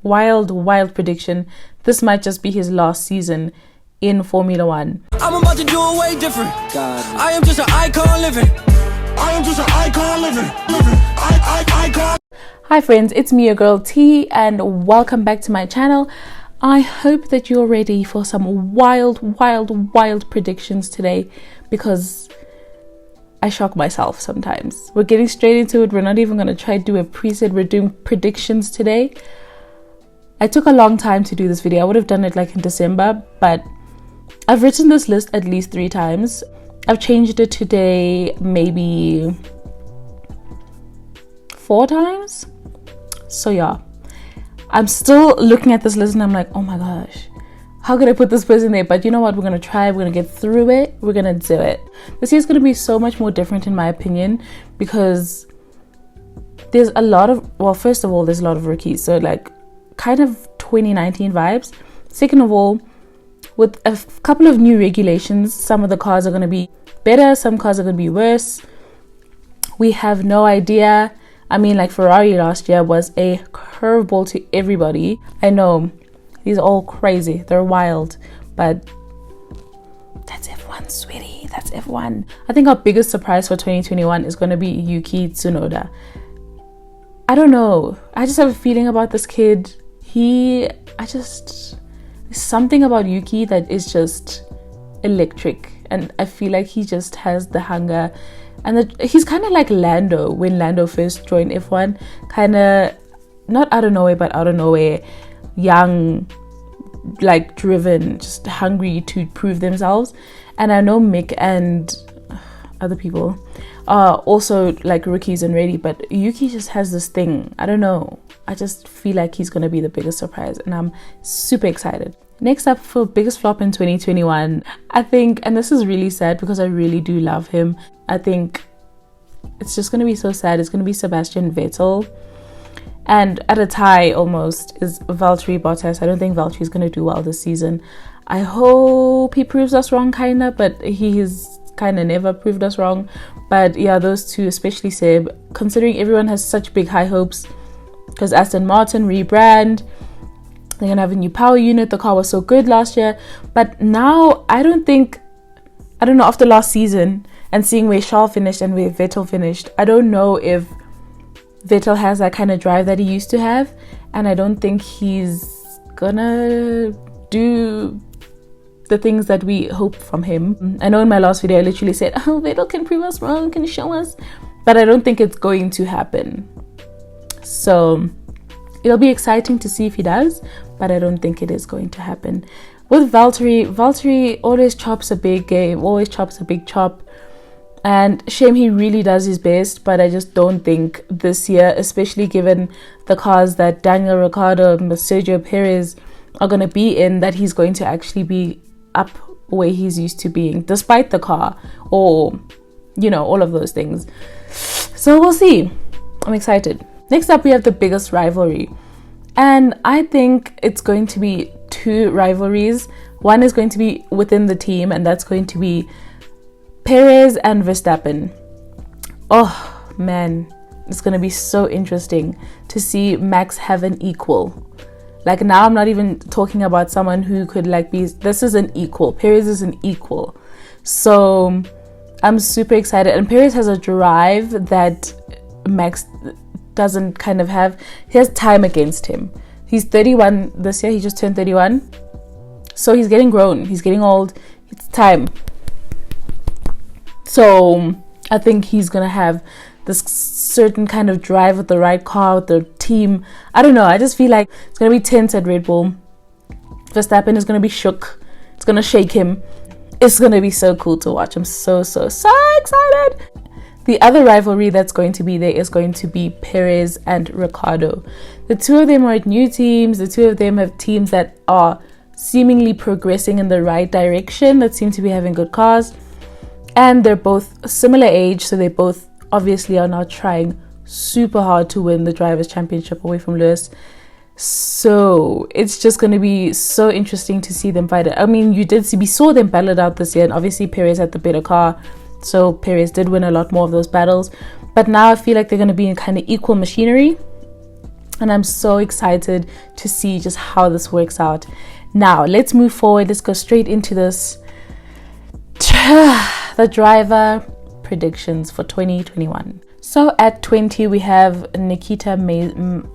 wild prediction. This might just be his last season in Formula One. I'm about to do it way different. God. I am just an icon living. I am just an icon living. Icon. Hi friends, it's me, your girl T, and welcome back to my channel. I hope that you're ready for some wild predictions today, because I shock myself sometimes. We're getting straight into it. We're not even going to try to do a preset. We're doing predictions today. I took a long time to do this video. I would have done it like in December, but I've written this list at least 3 times. I've changed it today maybe 4 times. So yeah, I'm still looking at this list and I'm like, oh my gosh, how could I put this person there? But you know what? We're going to try. We're going to get through it. We're going to do it. This year is going to be so much more different in my opinion, because there's a lot of, well, first of all, there's a lot of rookies. So like kind of 2019 vibes. Second of all, with a couple of new regulations, some of the cars are going to be better. Some cars are going to be worse. We have no idea. I mean, like Ferrari last year was a curveball to everybody. I know these are all crazy, they're wild, but that's F1, sweetie, that's F1. I think our biggest surprise for 2021 is going to be Yuki Tsunoda. I don't know, I just have a feeling about this kid. There's something about Yuki that is just electric, and I feel like he just has the hunger. And he's kind of like Lando when Lando first joined F1, kind of not out of nowhere, but out of nowhere, young, like driven, just hungry to prove themselves. And I know Mick and other people are also like rookies and ready, but Yuki just has this thing. I don't know, I just feel like he's going to be the biggest surprise, and I'm super excited. Next up for biggest flop in 2021, I think, and this is really sad because I really do love him, I think it's just going to be so sad, it's going to be Sebastian Vettel. And at a tie almost is Valtteri Bottas. I don't think Valtteri is going to do well this season. I hope he proves us wrong, kind of, but he has kind of never proved us wrong. But yeah, those two, especially Seb, considering everyone has such big high hopes, because Aston Martin rebrand, they're going to have a new power unit. The car was so good last year. But now, I don't know, after last season and seeing where Charles finished and where Vettel finished, I don't know if Vettel has that kind of drive that he used to have. And I don't think he's going to do the things that we hope from him. I know in my last video, I literally said, oh, Vettel can prove us wrong, can show us. But I don't think it's going to happen. So it'll be exciting to see if he does, but I don't think it is going to happen. With Valtteri always chops a big game, always chops a big chop. And shame he really does his best, but I just don't think this year, especially given the cars that Daniel Ricciardo and Sergio Perez are going to be in, that he's going to actually be up where he's used to being, despite the car or, you know, all of those things. So we'll see. I'm excited. Next up, we have the biggest rivalry. And I think it's going to be 2 rivalries. One is going to be within the team, and that's going to be Perez and Verstappen. Oh man, it's going to be so interesting to see Max have an equal. Like now I'm not even talking about someone who could like be, this is an equal. Perez is an equal. So I'm super excited. And Perez has a drive that Max doesn't kind of have. He has time against him. He's 31 this year. He just turned 31. So he's getting grown. He's getting old. It's time. So I think he's going to have this certain kind of drive with the right car, with the team. I don't know. I just feel like it's going to be tense at Red Bull. Verstappen is going to be shook. It's going to shake him. It's going to be so cool to watch. I'm so excited. The other rivalry that's going to be there is going to be Perez and Ricardo. The two of them are at new teams. The two of them have teams that are seemingly progressing in the right direction, that seem to be having good cars. And they're both a similar age, so they both obviously are now trying super hard to win the Drivers' Championship away from Lewis. So it's just going to be so interesting to see them fight it. I mean, we saw them battle it out this year, and obviously Perez had the better car, so Perez did win a lot more of those battles. But now I feel like they're going to be in kind of equal machinery. And I'm so excited to see just how this works out. Now, let's move forward. Let's go straight into this. The driver predictions for 2021. So at 20, we have Nikita Mazepin.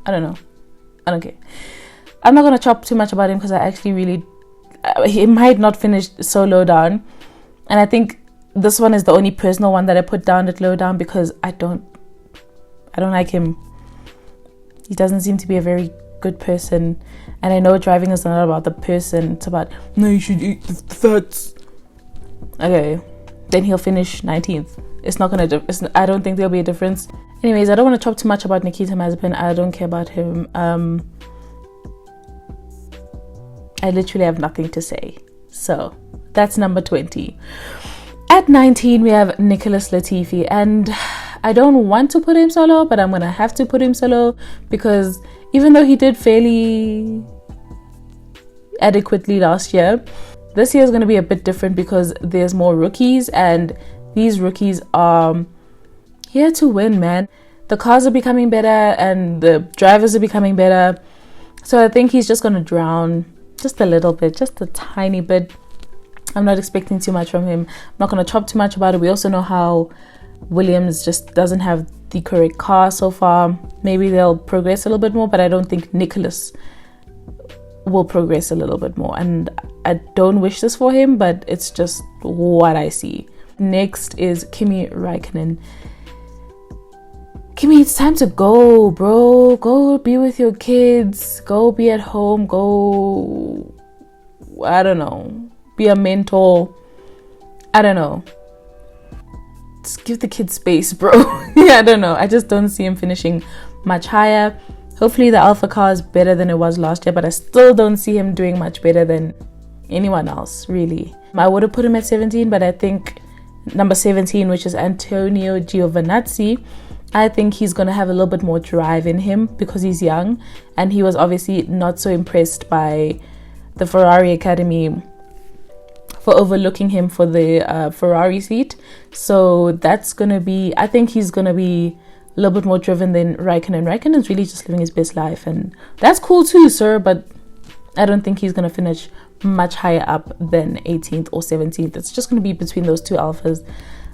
I don't know. I don't care. I'm not going to chop too much about him because I actually really... he might not finish so low down. And I think this one is the only personal one that I put down at low down because I don't like him. He doesn't seem to be a very good person. And I know driving is not about the person. It's about, no, you should eat the fats. Okay. Then he'll finish 19th. It's not going to... I don't think there'll be a difference. Anyways, I don't want to chop too much about Nikita Mazepin. I don't care about him. I literally have nothing to say. So, that's number 20. At 19, we have Nicholas Latifi. And I don't want to put him solo, but I'm going to have to put him solo because even though he did fairly adequately last year, this year is going to be a bit different because there's more rookies and these rookies are here to win, man. The cars are becoming better and the drivers are becoming better. So I think he's just going to drown just a little bit, just a tiny bit. I'm not expecting too much from him. I'm not going to chop too much about it. We also know how Williams just doesn't have the correct car so far. Maybe they'll progress a little bit more, but I don't think Nicholas will progress a little bit more. And I don't wish this for him, but it's just what I see. Next is Kimi Räikkönen. Kimi, it's time to go, bro. Go be with your kids. Go be at home. Go, I don't know, be a mentor. I don't know. Just give the kids space, bro. Yeah, I don't know. I just don't see him finishing much higher. Hopefully the Alpha car is better than it was last year, but I still don't see him doing much better than anyone else, really. I would have put him at 17, but I think number 17, which is Antonio Giovannazi, I think he's going to have a little bit more drive in him because he's young and he was obviously not so impressed by the Ferrari Academy for overlooking him for the Ferrari seat. So that's going to be, I think he's going to be a little bit more driven than Raikkonen. Raikkonen's really just living his best life and that's cool too, sir, but I don't think he's going to finish much higher up than 18th or 17th. It's just going to be between those two Alphas.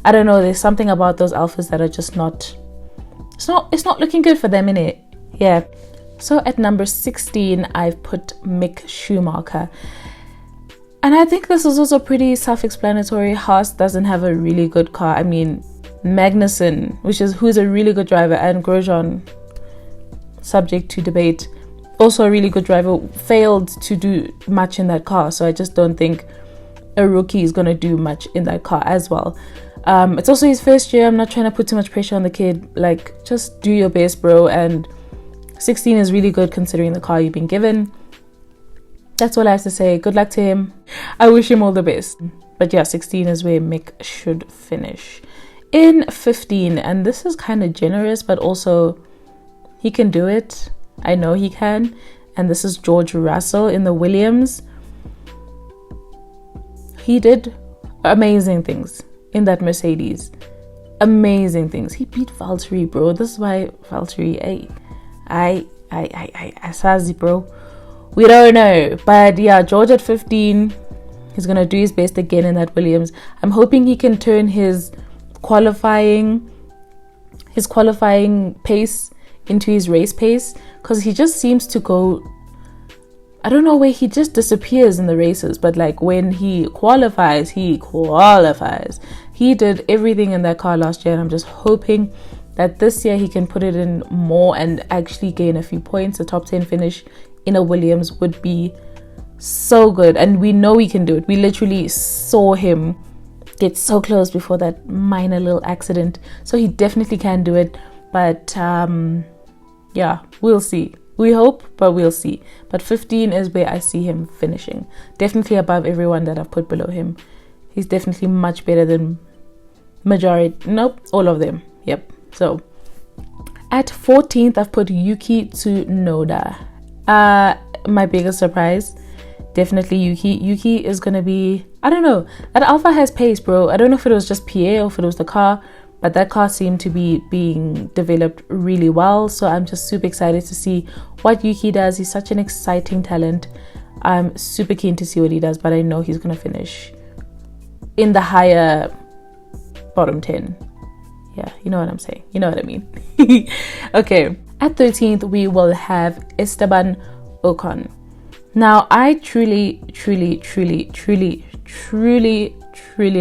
I don't know, there's something about those Alphas that are just not... It's not looking good for them, innit? Yeah. So at number 16, I've put Mick Schumacher. And I think this is also pretty self-explanatory. Haas doesn't have a really good car. I mean, Magnussen, who's a really good driver, and Grosjean, subject to debate, also a really good driver, failed to do much in that car. So I just don't think a rookie is going to do much in that car as well. It's also his first year. I'm not trying to put too much pressure on the kid. Like, just do your best, bro. And 16 is really good considering the car you've been given. That's all I have to say. Good luck to him. I wish him all the best. But yeah, 16 is where Mick should finish. In 15, and this is kind of generous, but also he can do it. I know he can. And this is George Russell in the Williams. He did amazing things in that Mercedes. Amazing things. He beat Valtteri, bro. This is why Valtteri, Asazi, bro. We don't know. But yeah, George at 15, he's going to do his best again in that Williams. I'm hoping he can turn his qualifying pace into his race pace, because he just seems to go, I don't know where, he just disappears in the races, but like when he qualifies. He did everything in that car last year, and I'm just hoping that this year he can put it in more and actually gain a few points. A top 10 finish in a Williams would be so good, and we know he can do it. We literally saw him get so close before that minor little accident, so he definitely can do it. But yeah, we'll see. We hope, but we'll see. But 15 is where I see him finishing. Definitely above everyone that I've put below him. He's definitely much better than all of them. Yep. So at 14th, I've put Yuki Tsunoda. My biggest surprise, definitely Yuki. Yuki is going to be, I don't know. That Alpha has pace, bro. I don't know if it was just Pierre or if it was the car, but that car seemed to be being developed really well. So I'm just super excited to see what Yuki does. He's such an exciting talent. I'm super keen to see what he does, but I know he's going to finish in the higher bottom 10. Yeah, you know what I'm saying. You know what I mean. Okay, at 13th, we will have Esteban Ocon. Now, I truly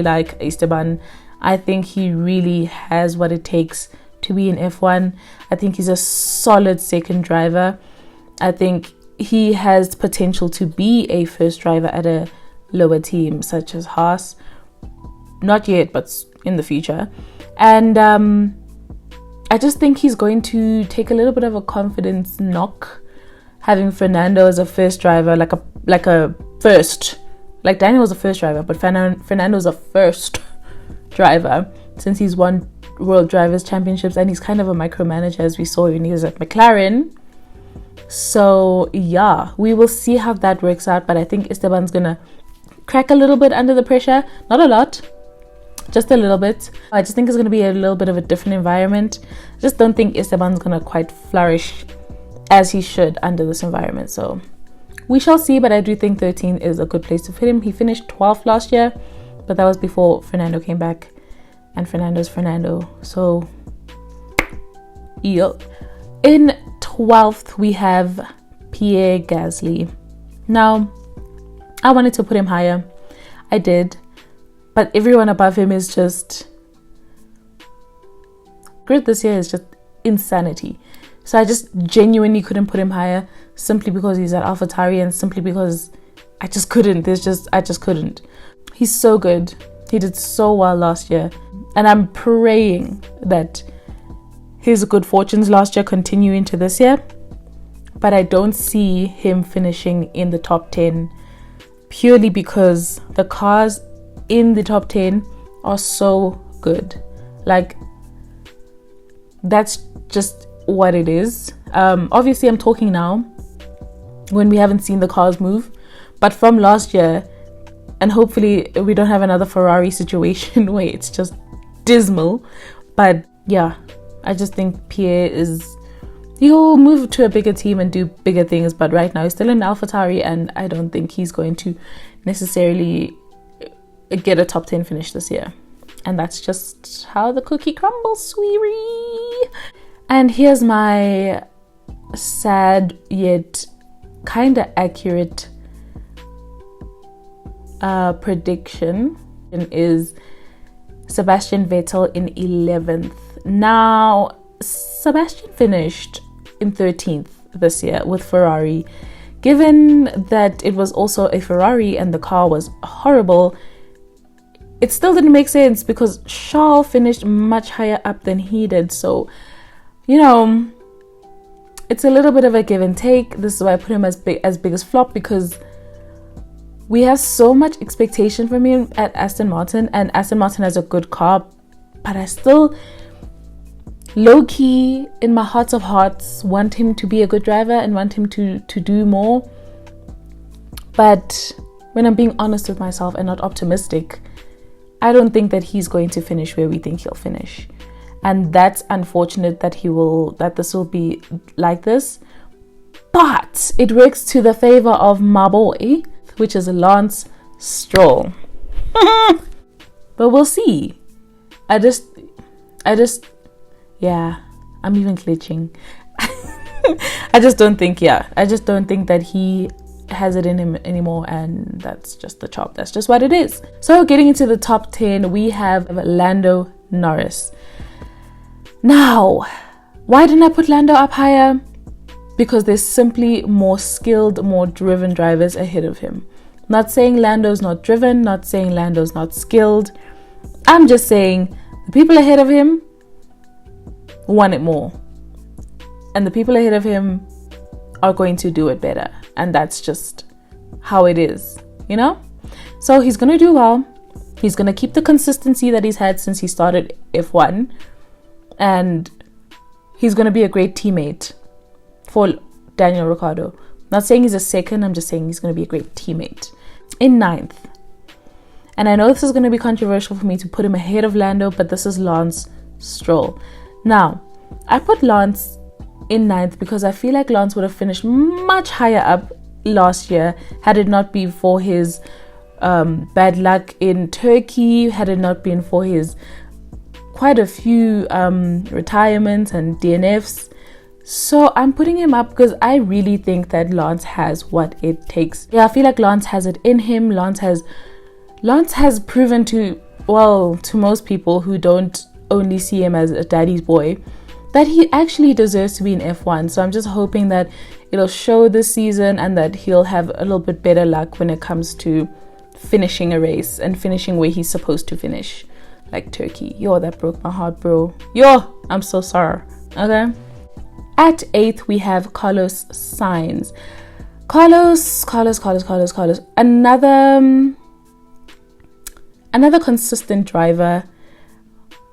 like Esteban. I think he really has what it takes to be in F1. I think he's a solid second driver. I think he has potential to be a first driver at a lower team such as Haas. Not yet, but in the future. And I just think he's going to take a little bit of a confidence knock, having Fernando as a first driver, like a first. Like Daniel was a first driver, but Fernando's a first driver since he's won World Drivers' Championships, and he's kind of a micromanager, as we saw when he was at McLaren. So yeah, we will see how that works out, but I think Esteban's gonna crack a little bit under the pressure. Not a lot, just a little bit. I just think it's gonna be a little bit of a different environment. I just don't think Esteban's gonna quite flourish as he should under this environment. So we shall see, but I do think 13 is a good place to fit him. He finished 12th last year, but that was before Fernando came back, and Fernando's Fernando. So yeah. In 12th, we have Pierre Gasly. Now, I wanted to put him higher. I did. But everyone above him is just... grid this year is just insanity. So I just genuinely couldn't put him higher, simply because he's at AlphaTauri, and simply because I just couldn't. I just couldn't. He's so good. He did so well last year. And I'm praying that his good fortunes last year continue into this year. But I don't see him finishing in the top 10, purely because the cars in the top 10 are so good. Like, that's just what it is. Obviously, I'm talking now when we haven't seen the cars move. But from last year, and hopefully we don't have another Ferrari situation where it's just dismal. But yeah, I just think Pierre he'll move to a bigger team and do bigger things. But right now he's still in AlphaTauri, and I don't think he's going to necessarily get a top 10 finish this year. And that's just how the cookie crumbles, sweetie. And here's my sad yet kind of accurate prediction is Sebastian Vettel in 11th. Now, Sebastian finished in 13th this year with Ferrari. Given that it was also a Ferrari and the car was horrible, it still didn't make sense because Charles finished much higher up than he did. So, you know, it's a little bit of a give and take. This is why I put him as big as flop, because we have so much expectation from him at Aston Martin, and Aston Martin has a good car, but I still low-key in my heart of hearts want him to be a good driver and want him to do more. But when I'm being honest with myself and not optimistic, I don't think that he's going to finish where we think he'll finish. And that's unfortunate that this will be like this. But it works to the favor of my boy, which is Lance Stroll. But we'll see. I just, yeah, I'm even glitching. I just don't think that he has it in him anymore, and that's just the chop. That's just what it is. So getting into the top 10, we have Lando Norris. Now, why didn't I put Lando up higher? Because there's simply more skilled, more driven drivers ahead of him. Not saying Lando's not driven, not saying Lando's not skilled. I'm just saying the people ahead of him want it more. And the people ahead of him are going to do it better. And that's just how it is, you know? So he's going to do well. He's going to keep the consistency that he's had since he started F1. And he's going to be a great teammate for Daniel Ricciardo. Not saying he's a second, I'm just saying he's going to be a great teammate. In 9th. And I know this is going to be controversial for me to put him ahead of Lando, but this is Lance Stroll. Now, I put Lance in 9th because I feel like Lance would have finished much higher up last year had it not been for his bad luck in Turkey, had it not been for his quite a few retirements and DNFs. So I'm putting him up because I really think that Lance has what it takes. Yeah, I feel like Lance has it in him. Lance has proven to most people who don't only see him as a daddy's boy, that he actually deserves to be in F1. So I'm just hoping that it'll show this season and that he'll have a little bit better luck when it comes to finishing a race and finishing where he's supposed to finish, like Turkey. Yo, that broke my heart, bro. Yo, I'm so sorry. Okay. At 8th, we have Carlos Sainz. Carlos. Another consistent driver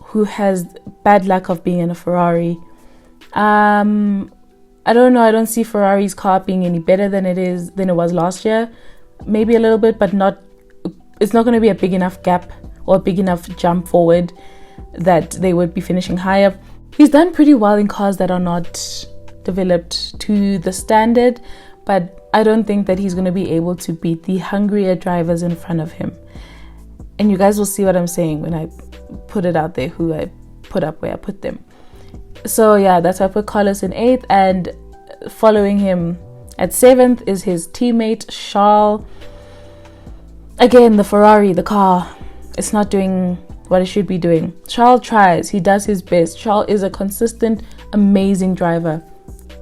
who has bad luck of being in a Ferrari. I don't know. I don't see Ferrari's car being any better than it was last year. Maybe a little bit, but not. It's not going to be a big enough gap or a big enough jump forward that they would be finishing higher. He's done pretty well in cars that are not developed to the standard, but I don't think that he's going to be able to beat the hungrier drivers in front of him. And you guys will see what I'm saying when I put it out there, who I put up where I put them. So yeah, that's why I put Carlos in 8th, and following him at 7th is his teammate Charles. Again, the Ferrari, the car, it's not doing what it should be doing. Charles tries, he does his best. Charles is a consistent, amazing driver.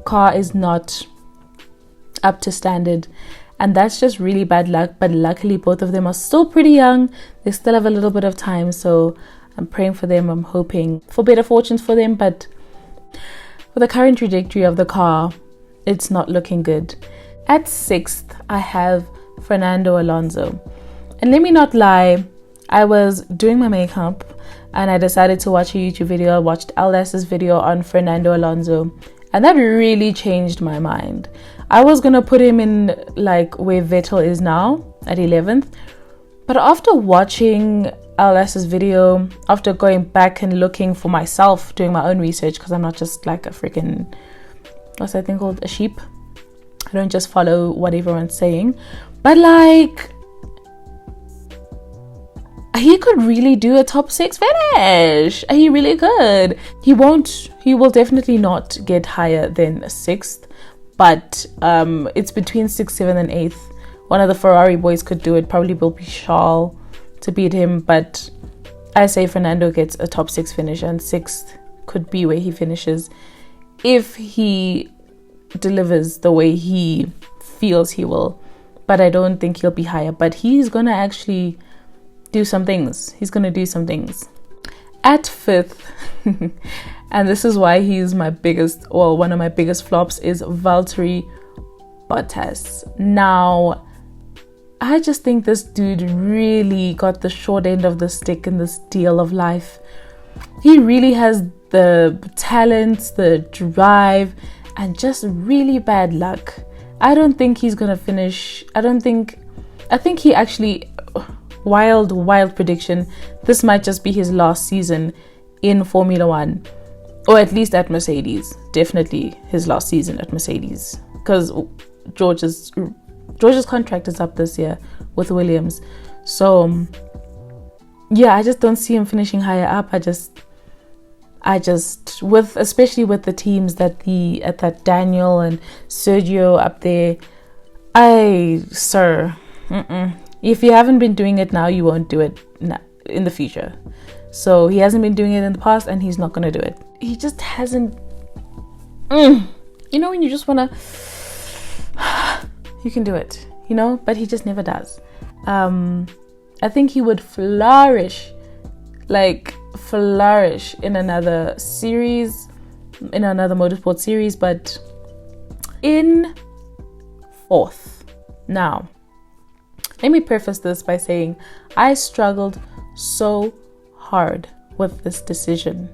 Car is not up to standard, and that's just really bad luck. But luckily both of them are still pretty young. They still have a little bit of time, so I'm praying for them. I'm hoping for better fortunes for them, but for the current trajectory of the car, it's not looking good. At 6th, I have Fernando Alonso. And let me not lie, I was doing my makeup and I decided to watch a YouTube video. I watched Aldas's video on Fernando Alonso, and that really changed my mind. I was gonna put him in like where Vettel is now at 11th, but after watching Aldas's video, after going back and looking for myself, doing my own research, because I'm not just like a freaking, what's that thing called, a sheep. I don't just follow what everyone's saying, but like, he could really do a top 6 finish. He really could. He will definitely not get higher than 6th, but it's between 6th, 7th and 8th. One of the Ferrari boys could do it. Probably will be Charles to beat him, but I say Fernando gets a top 6 finish, and 6th could be where he finishes if he delivers the way he feels he will. But I don't think he'll be higher, but he's gonna actually do some things. He's gonna do some things. At 5th, and this is why he's my biggest, or one of my biggest flops, is Valtteri Bottas. Now, I just think this dude really got the short end of the stick in this deal of life. He really has the talent, the drive, and just really bad luck. I don't think he's gonna finish. I think he actually, wild prediction, this might just be his last season in Formula One, or at least at Mercedes. Definitely his last season at Mercedes, because George's contract is up this year with Williams. So yeah, I just don't see him finishing higher up. I just especially with the teams that Daniel and Sergio up there, if you haven't been doing it now, you won't do it in the future. So he hasn't been doing it in the past, and he's not going to do it. He just hasn't. You know when you just want to, you can do it, you know, but he just never does. I think he would flourish in another series, in another motorsport series, but in 4th. Now, let me preface this by saying I struggled so hard with this decision.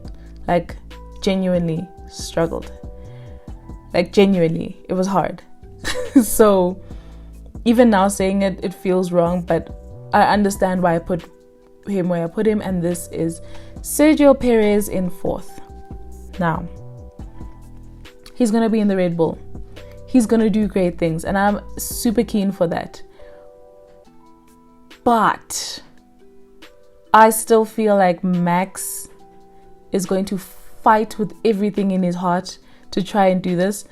Like, genuinely struggled. Like, genuinely, it was hard. So, even now saying it feels wrong, but I understand why I put him where I put him, and this is Sergio Perez in 4th. Now, he's going to be in the Red Bull. He's going to do great things, and I'm super keen for that. But I still feel like Max is going to fight with everything in his heart to try and do this.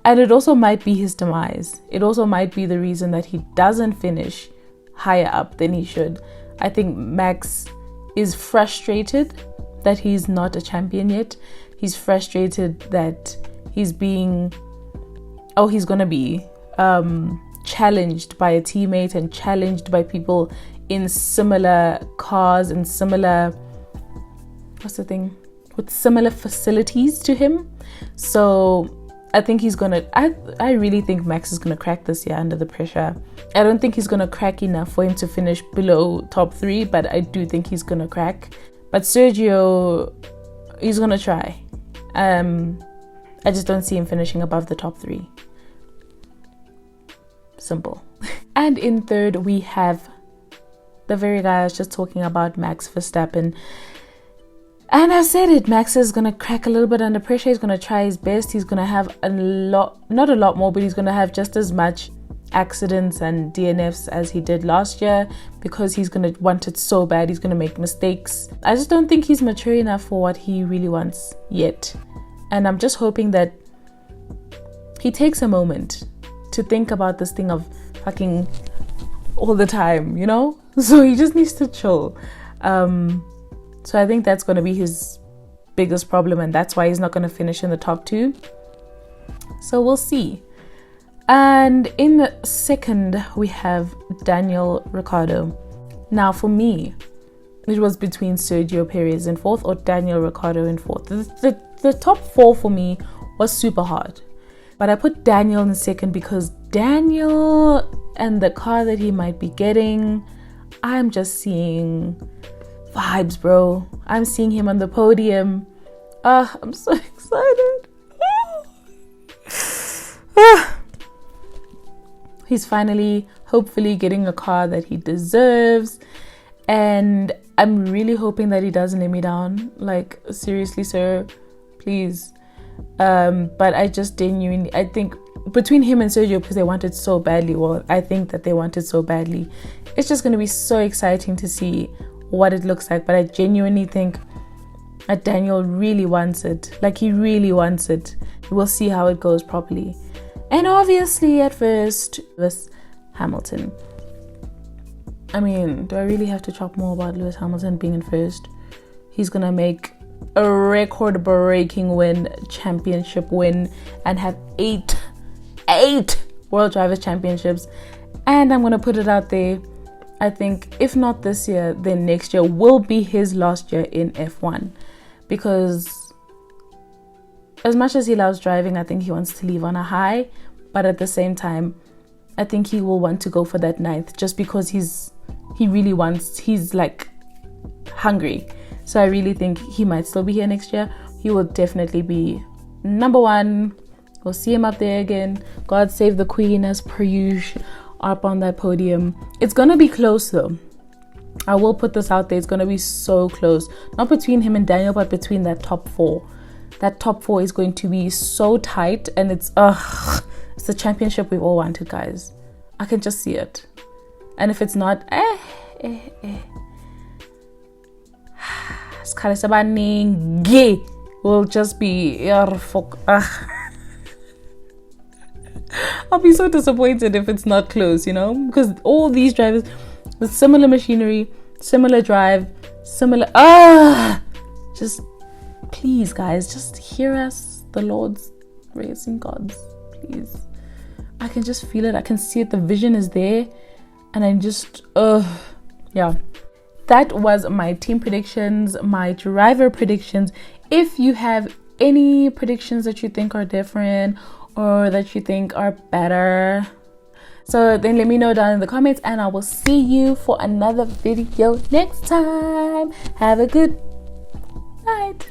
And it also might be his demise. It also might be the reason that he doesn't finish higher up than he should. I think Max is frustrated that he's not a champion yet. He's frustrated that he's going to be challenged by a teammate and challenged by people in similar cars and similar, with similar facilities to him. So I think I really think Max is gonna crack this year under the pressure. I don't think he's gonna crack enough for him to finish below top 3, but I do think he's gonna crack. But Sergio, he's gonna try. I just don't see him finishing above the top 3. Simple. And in 3rd, we have the very guy I was just talking about, Max Verstappen. And I've said it, Max is going to crack a little bit under pressure. He's going to try his best. He's going to have not a lot more, but he's going to have just as much accidents and DNFs as he did last year, because he's going to want it so bad. He's going to make mistakes. I just don't think he's mature enough for what he really wants yet. And I'm just hoping that he takes a moment to think about this thing of fucking all the time, you know? So he just needs to chill. So I think that's going to be his biggest problem, and that's why he's not going to finish in the top 2. So we'll see. And in the 2nd, we have Daniel Ricciardo. Now, for me, it was between Sergio Perez in 4th or Daniel Ricciardo in 4th. The top 4 for me was super hard. But I put Daniel in 2nd because Daniel and the car that he might be getting, I'm just seeing vibes, bro. I'm seeing him on the podium. I'm so excited. He's finally, hopefully, getting a car that he deserves. And I'm really hoping that he doesn't let me down. Like, seriously, sir, please. But I just genuinely, I think between him and Sergio, because they wanted so badly, I think that they wanted so badly, it's just going to be so exciting to see what it looks like. But I genuinely think that Daniel really wants it. Like, he really wants it. We'll see how it goes properly. And obviously at first Lewis Hamilton. I mean, do I really have to talk more about Lewis Hamilton being in first? He's gonna make a record-breaking championship win, and have eight World Drivers' Championships. And I'm gonna put it out there, I think if not this year, then next year will be his last year in F1, because as much as he loves driving, I think he wants to leave on a high, but at the same time, I think he will want to go for that 9th, just because he's like hungry. So I really think he might still be here next year. He will definitely be number 1. We'll see him up there again. God save the Queen, as per usual, up on that podium. It's gonna be close though. I will put this out there. It's gonna be so close. Not between him and Daniel, but between that top 4. That top 4 is going to be so tight, and it's the championship we've all wanted, guys. I can just see it. And if it's not, will just be I'll be so disappointed if it's not close, you know, because all these drivers with similar machinery, similar drive, similar just please, guys, just hear us, the Lord's racing gods, please. I can just feel it. I can see it. The vision is there. And I just, yeah. That was my team predictions, my driver predictions. If you have any predictions that you think are different or that you think are better, so then let me know down in the comments, and I will see you for another video next time. Have a good night.